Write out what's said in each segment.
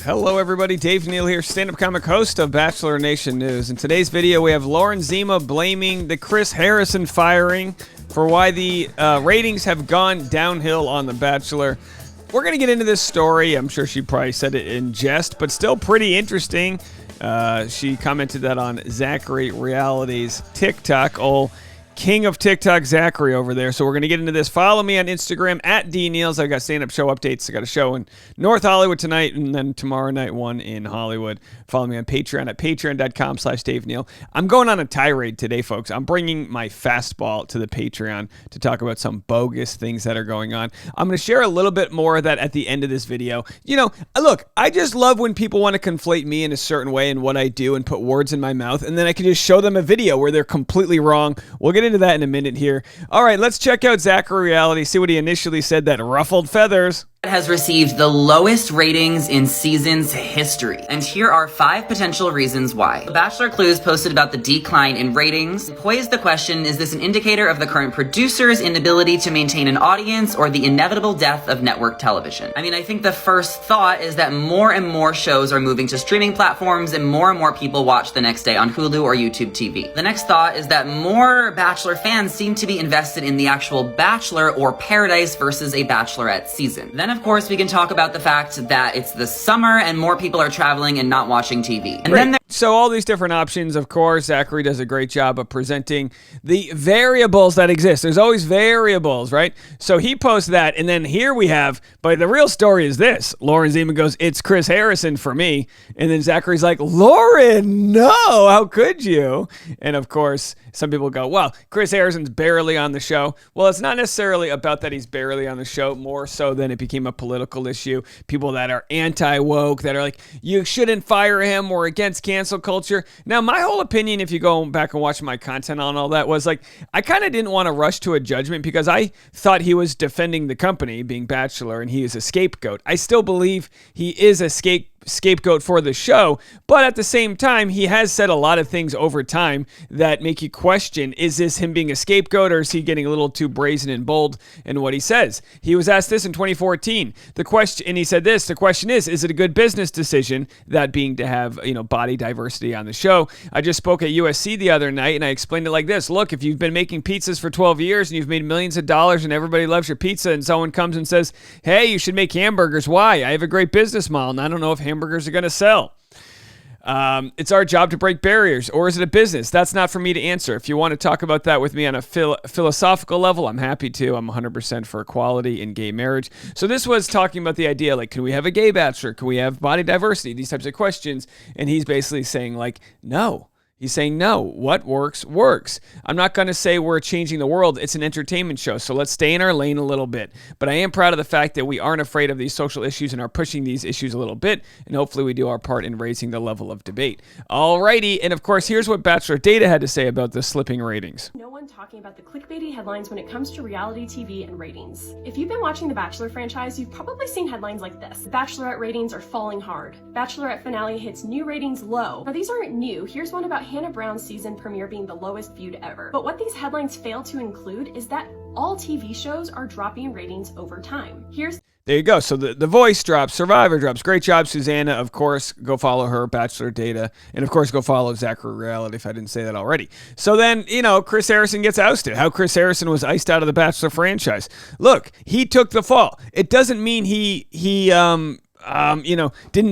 Hello everybody, Dave Neal here, stand-up comic host of Bachelor Nation News. In today's video, we have Lauren Zima blaming the Chris Harrison firing for why the ratings have gone downhill on The Bachelor. We're going to get into this story. I'm sure she probably said it in jest, but still pretty interesting. She commented that on Zacharias Reality's TikTok. King of TikTok, Zachary over there. So we're going to get into this. Follow me on Instagram at DNeals. I got stand-up show updates. I got a show in North Hollywood tonight, and then tomorrow night one in Hollywood. Follow me on Patreon at patreon.com/Dave Neal. I'm going on a tirade today, folks. I'm bringing my fastball to the Patreon to talk about some bogus things that are going on. I'm going to share a little bit more of that at the end of this video. You know, look, I just love when people want to conflate me in a certain way and what I do and put words in my mouth, and then I can just show them a video where they're completely wrong. We'll get into that in a minute here. All right, let's check out Zacharias Reality, see what he initially said that ruffled feathers. Has received the lowest ratings in season's history. And here are 5 potential reasons why. Bachelor Clues posted about the decline in ratings. Posed the question, is this an indicator of the current producer's inability to maintain an audience or the inevitable death of network television? I mean, I think the first thought is that more and more shows are moving to streaming platforms and more people watch the next day on Hulu or YouTube TV. The next thought is that more Bachelor fans seem to be invested in the actual Bachelor or Paradise versus a Bachelorette season. Then of course, we can talk about the fact that it's the summer and more people are traveling and not watching TV. And then so all these different options, of course, Zachary does a great job of presenting the variables that exist. There's always variables, right? So he posts that, and then here we have, but the real story is this. Lauren Zima goes, it's Chris Harrison for me. And then Zachary's like, Lauren, no, how could you? And of course, some people go, well, Chris Harrison's barely on the show. Well, it's not necessarily about that he's barely on the show, more so than it became a political issue. People that are anti-woke, that are like, you shouldn't fire him, or against cancel culture. Now, my whole opinion, if you go back and watch my content on all that, was like, I kind of didn't want to rush to a judgment because I thought he was defending the company, being Bachelor, and he is a scapegoat. I still believe he is a scapegoat for the show, but at the same time, he has said a lot of things over time that make you question, is this him being a scapegoat, or is he getting a little too brazen and bold in what he says? He was asked this in 2014. And he said this, the question is it a good business decision, that being to have, body diversity on the show? I just spoke at USC the other night, and I explained it like this. Look, if you've been making pizzas for 12 years, and you've made millions of dollars, and everybody loves your pizza, and someone comes and says, hey, you should make hamburgers. Why? I have a great business model, and I don't know if hamburgers are going to sell. It's our job to break barriers, or is it a business? That's not for me to answer. If you want to talk about that with me on a philosophical level, I'm happy to. I'm 100% for equality in gay marriage. So this was talking about the idea, like, can we have a gay bachelor? Can we have body diversity? These types of questions. And he's basically saying, like, no. He's saying, no, what works, works. I'm not going to say we're changing the world. It's an entertainment show, so let's stay in our lane a little bit. But I am proud of the fact that we aren't afraid of these social issues and are pushing these issues a little bit, and hopefully we do our part in raising the level of debate. Alrighty, and of course, here's what Bachelor Data had to say about the slipping ratings. No one talking about the clickbaity headlines when it comes to reality TV and ratings. If you've been watching the Bachelor franchise, you've probably seen headlines like this. Bachelorette ratings are falling hard. Bachelorette finale hits new ratings low. Now, these aren't new. Here's one about Hannah Brown's season premiere being the lowest viewed ever. But what these headlines fail to include is that all TV shows are dropping ratings over time. There you go. So the Voice drops, Survivor drops. Great job, Susanna. Of course, go follow her, Bachelor Data. And of course, go follow Zacharias Reality if I didn't say that already. So then, Chris Harrison gets ousted. How Chris Harrison was iced out of the Bachelor franchise. Look, he took the fall. It doesn't mean he didn't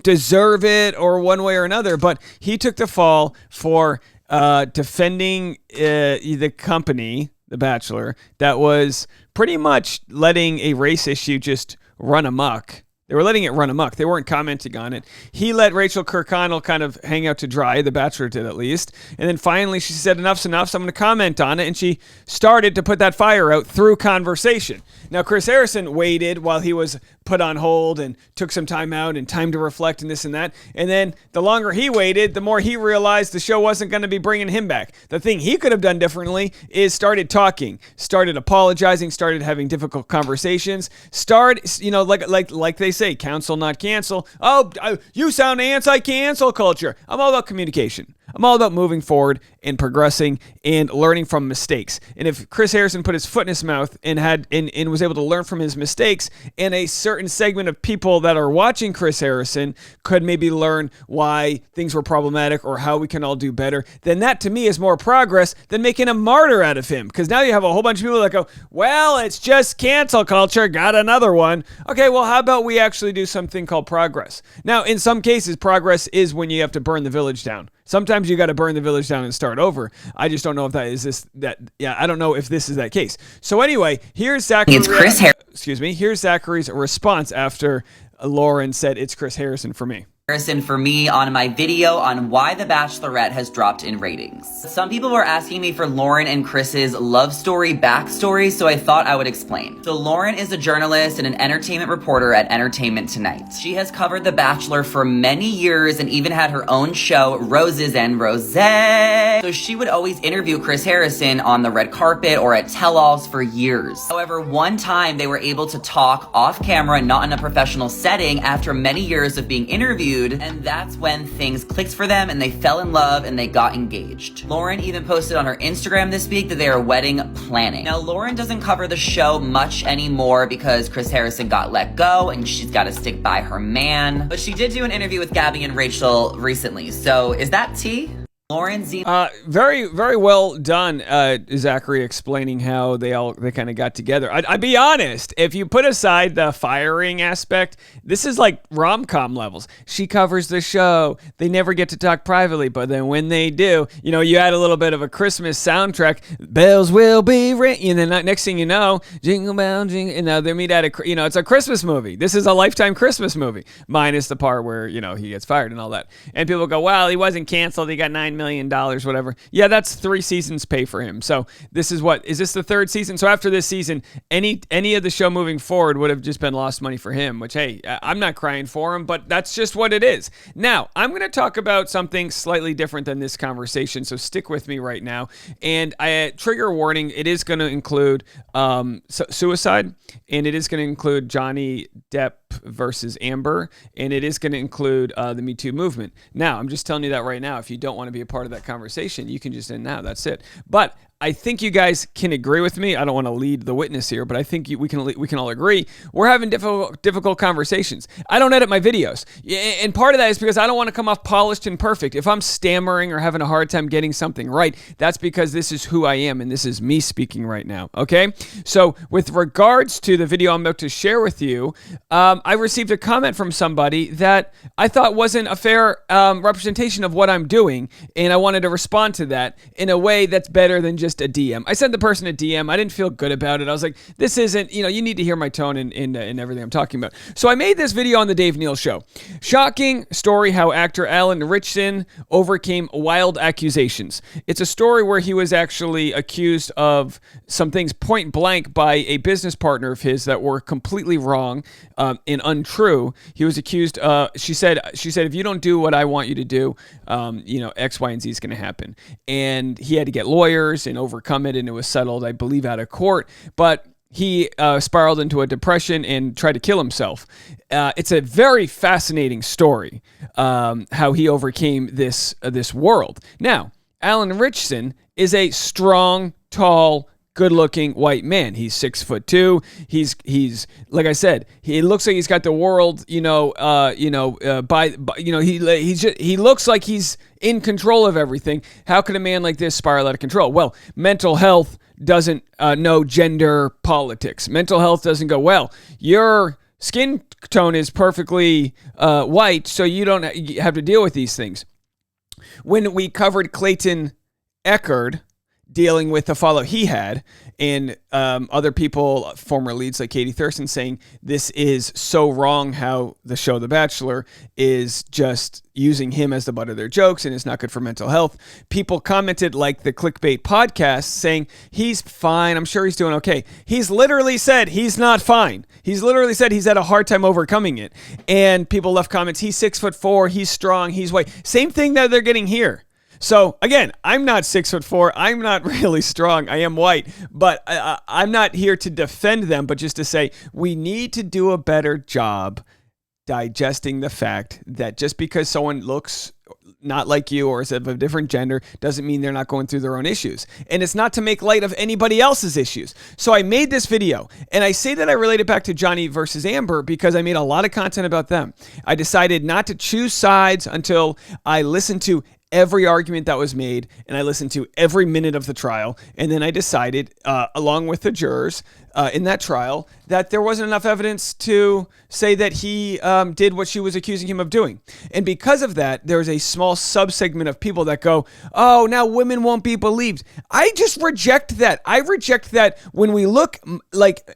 deserve it or one way or another, but he took the fall for defending the company, The Bachelor, that was pretty much letting a race issue just run amok. They were letting it run amok. They weren't commenting on it. He let Rachel Kirkconnell kind of hang out to dry. The Bachelor did, at least. And then finally she said, enough's enough, so I'm going to comment on it. And she started to put that fire out through conversation. Now, Chris Harrison waited while he was put on hold and took some time out and time to reflect and this and that. And then the longer he waited, the more he realized the show wasn't going to be bringing him back. The thing he could have done differently is started talking, started apologizing, started having difficult conversations, like they say, counsel, not cancel. Oh, you sound anti-cancel culture. I'm all about communication. I'm all about moving forward and progressing and learning from mistakes. And if Chris Harrison put his foot in his mouth and was able to learn from his mistakes, and a certain segment of people that are watching Chris Harrison could maybe learn why things were problematic or how we can all do better, then that to me is more progress than making a martyr out of him. Because now you have a whole bunch of people that go, well, it's just cancel culture, got another one. Okay, well, how about we actually do something called progress? Now, in some cases, progress is when you have to burn the village down. Sometimes you got to burn the village down and start over. I just don't know if I don't know if this is that case. So anyway, here's Zachary's response after Lauren said it's Chris Harrison for me. Harrison for me on my video on why The Bachelorette has dropped in ratings. Some people were asking me for Lauren and Chris's love story backstory, so I thought I would explain. So Lauren is a journalist and an entertainment reporter at Entertainment Tonight. She has covered The Bachelor for many years and even had her own show, Roses and Rosé. So she would always interview Chris Harrison on the red carpet or at tell-alls for years. However, one time they were able to talk off camera, not in a professional setting, after many years of being interviewed, and that's when things clicked for them and they fell in love and they got engaged. Lauren even posted on her Instagram this week that they are wedding planning. Now, Lauren doesn't cover the show much anymore because Chris Harrison got let go and she's got to stick by her man. But she did do an interview with Gabby and Rachel recently. So is that tea? Lauren Z. Very, very well done, Zachary, explaining how they kind of got together. I'd be honest, if you put aside the firing aspect, this is like rom-com levels. She covers the show. They never get to talk privately, but then when they do, you add a little bit of a Christmas soundtrack. Bells will be ringing, and then next thing you know, jingle bell, jingle, and now they meet at it's a Christmas movie. This is a Lifetime Christmas movie, minus the part where he gets fired and all that. And people go, well, he wasn't canceled. He got $9 million, whatever. Yeah, that's 3 seasons pay for him. So this is this the 3rd season? So after this season, any of the show moving forward would have just been lost money for him, which, hey, I'm not crying for him, but that's just what it is. Now, I'm going to talk about something slightly different than this conversation, so stick with me right now. And trigger warning, it is going to include suicide, and it is going to include Johnny Depp versus Amber, and it is going to include the Me Too movement. Now, I'm just telling you that right now. If you don't want to be a part of that conversation, you can just end now. That's it. But I think you guys can agree with me. I don't want to lead the witness here, but I think we can all agree we're having difficult conversations. I don't edit my videos, and part of that is because I don't want to come off polished and perfect. If I'm stammering or having a hard time getting something right, that's because this is who I am, and this is me speaking right now. Okay? So with regards to the video I'm about to share with you, I received a comment from somebody that I thought wasn't a fair representation of what I'm doing, and I wanted to respond to that in a way that's better than just a DM. I sent the person a DM. I didn't feel good about it. I was like, this isn't, you need to hear my tone in everything I'm talking about. So I made this video on the Dave Neal Show. Shocking story how actor Alan Richardson overcame wild accusations. It's a story where he was actually accused of some things point blank by a business partner of his that were completely wrong and untrue. He was accused, she said, if you don't do what I want you to do, X, Y, and Z is going to happen. And he had to get lawyers and overcome it, and it was settled, I believe, out of court. But he spiraled into a depression and tried to kill himself. It's a very fascinating story, how he overcame this world. Now, Alan Richardson is a strong, tall, good-looking white man. He's 6'2". He's like I said, he looks like he's got the world. He looks like he's in control of everything. How could a man like this spiral out of control? Well, mental health doesn't know gender politics. Mental health doesn't go, well, your skin tone is perfectly white, so you don't have to deal with these things. When we covered Clayton Echard dealing with the follow he had, and other people, former leads like Katie Thurston, saying this is so wrong how the show The Bachelor is just using him as the butt of their jokes and it's not good for mental health. People commented like the Clickbait podcast saying he's fine. I'm sure he's doing okay. He's literally said he's not fine. He's literally said he's had a hard time overcoming it. And people left comments. He's 6'4". He's strong. He's white. Same thing that they're getting here. So again, I'm not 6'4". I'm not really strong. I am white, but I'm not here to defend them, but just to say we need to do a better job digesting the fact that just because someone looks not like you or is of a different gender doesn't mean they're not going through their own issues. And it's not to make light of anybody else's issues. So I made this video, and I say that I relate it back to Johnny versus Amber because I made a lot of content about them. I decided not to choose sides until I listened to every argument that was made, and I listened to every minute of the trial, and then I decided, along with the jurors in that trial, that there wasn't enough evidence to say that he did what she was accusing him of doing. And because of that, there's a small subsegment of people that go, oh, now women won't be believed. I just reject that. I reject that when we look like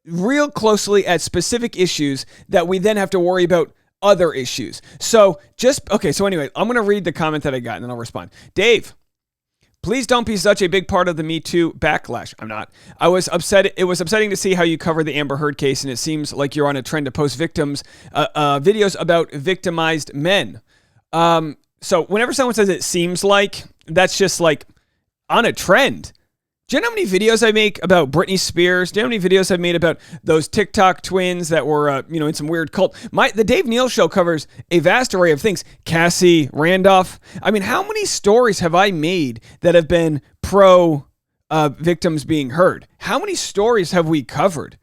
real closely at specific issues that we then have to worry about other issues. So anyway, I'm going to read the comment that I got and then I'll respond. Dave, please don't be such a big part of the Me Too backlash. I'm not. I was upset. It was upsetting to see how you covered the Amber Heard case, and it seems like you're on a trend to post videos about victimized men. So whenever someone says it seems like, that's just like on a trend. Do you know how many videos I make about Britney Spears? Do you know how many videos I've made about those TikTok twins that were, in some weird cult? The Dave Neal Show covers a vast array of things. Cassie, Randolph. I mean, how many stories have I made that have been pro victims being heard? How many stories have we covered?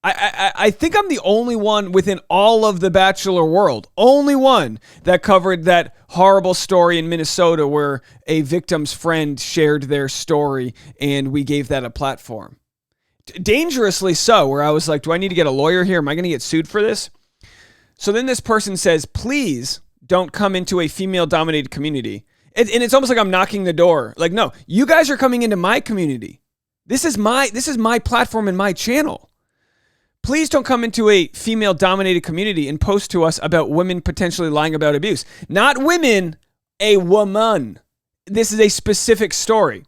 I think I'm the only one within all of the Bachelor world, only one that covered that horrible story in Minnesota where a victim's friend shared their story and we gave that a platform. Dangerously so, where I was like, do I need to get a lawyer here? Am I going to get sued for this? So then this person says, please don't come into a female-dominated community. And it's almost like I'm knocking the door. Like, no, you guys are coming into my community. This is my platform and my channel. Please don't come into a female-dominated community and post to us about women potentially lying about abuse. Not women, a woman. This is a specific story.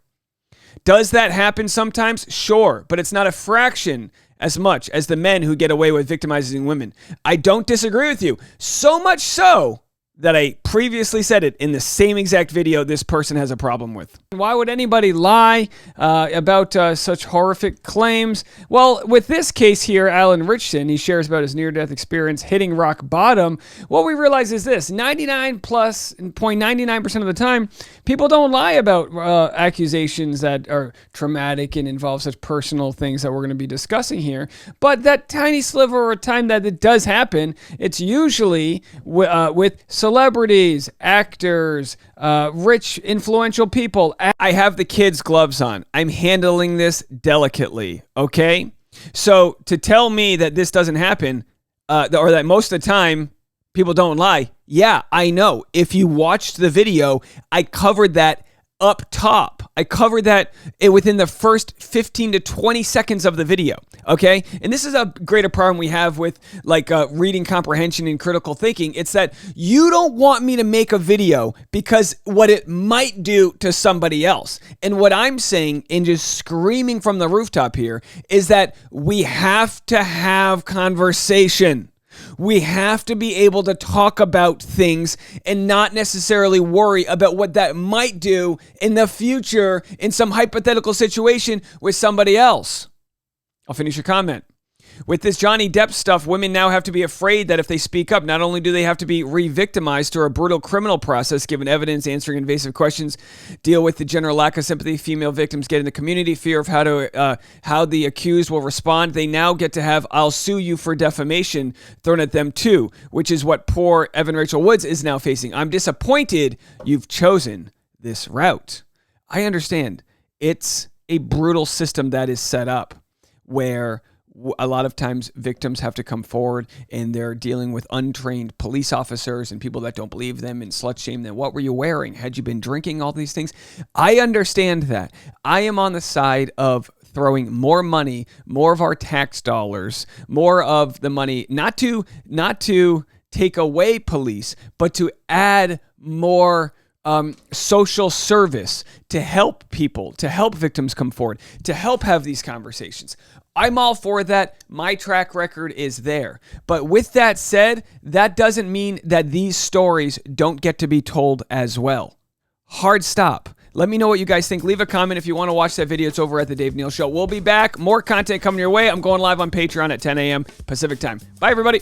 Does that happen sometimes? Sure, but it's not a fraction as much as the men who get away with victimizing women. I don't disagree with you. So much so that I previously said it in the same exact video this person has a problem with. Why would anybody lie about such horrific claims? Well, with this case here, Alan Richardson, he shares about his near-death experience hitting rock bottom. What we realize is this: 99.99% of the time, people don't lie about accusations that are traumatic and involve such personal things that we're going to be discussing here. But that tiny sliver of time that it does happen, it's usually with celebrities, actors, rich, influential people. I have the kids' gloves on. I'm handling this delicately, okay? So to tell me that this doesn't happen, or that most of the time people don't lie, yeah, I know. If you watched the video, I covered that up top. I covered that within the first 15 to 20 seconds of the video, okay? And this is a greater problem we have with reading comprehension and critical thinking. It's that you don't want me to make a video because what it might do to somebody else. And what I'm saying and just screaming from the rooftop here is that we have to have conversation. We have to be able to talk about things and not necessarily worry about what that might do in the future in some hypothetical situation with somebody else. I'll finish your comment. With this Johnny Depp stuff, women now have to be afraid that if they speak up, not only do they have to be re-victimized through a brutal criminal process, given evidence, answering invasive questions, deal with the general lack of sympathy female victims get in the community, fear of how the accused will respond, they now get to have "I'll sue you for defamation" thrown at them too, which is what poor Evan Rachel Woods is now facing. I'm disappointed you've chosen this route. I understand. It's a brutal system that is set up where a lot of times victims have to come forward and they're dealing with untrained police officers and people that don't believe them and slut shame them. What were you wearing? Had you been drinking? All these things. I understand that. I am on the side of throwing more money, more of our tax dollars, more of the money, not to take away police, but to add more social service to help people, to help victims come forward, to help have these conversations. I'm all for that. My track record is there. But with that said, that doesn't mean that these stories don't get to be told as well. Hard stop. Let me know what you guys think. Leave a comment if you want to watch that video. It's over at The Dave Neal Show. We'll be back. More content coming your way. I'm going live on Patreon at 10 a.m. Pacific time. Bye, everybody.